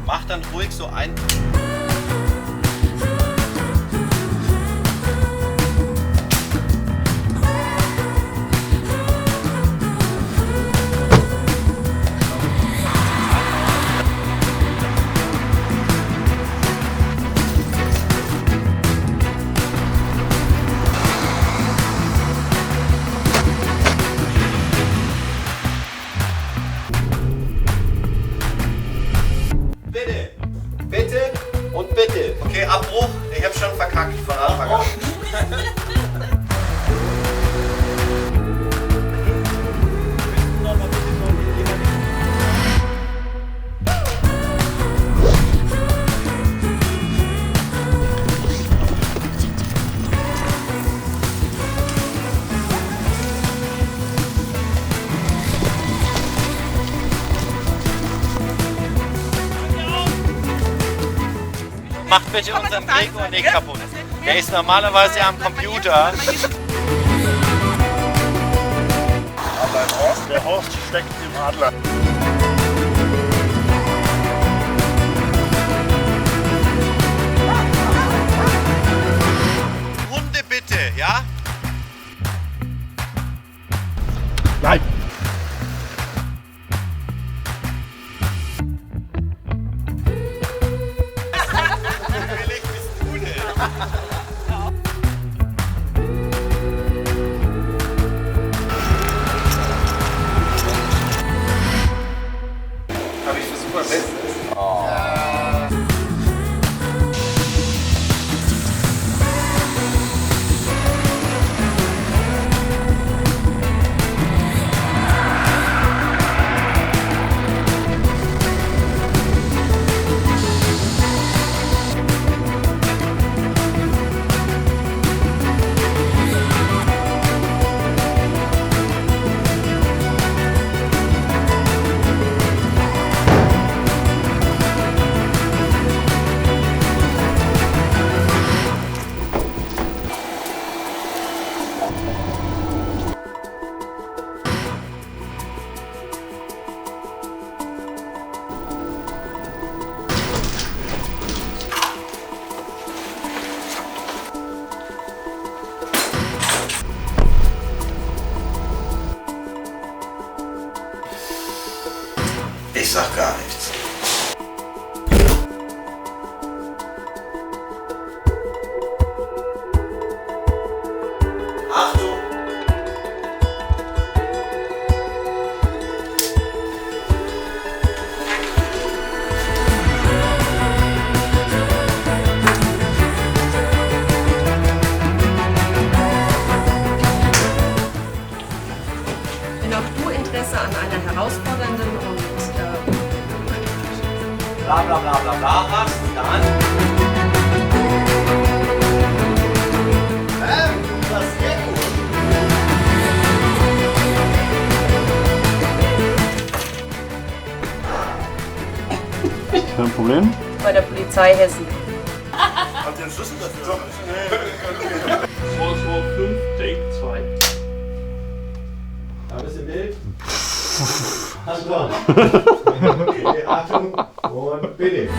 Mach dann ruhig so ein. Bitte, bitte und bitte. Okay, Abbruch. Ich hab's schon verkackt von Anfang an. Macht bitte unseren Gregor nicht kaputt. Der ist normalerweise am Computer. Aber der Horst steckt im Adler. Hunde bitte, ja? Nein. Billig bist du denn? Hab ich versucht mein Bestes. Ich sag gar nichts. Achtung! Wenn auch du Interesse an einer herausfordernden und Bla bla bla bla bla hast, dann. Das ist sehr gut. Kein Problem. bei der Polizei Hessen. Habt ihr einen Schlüssel dafür? 225, Take 2. Alles im Bild? Anton. Okay, Achtung und bitte.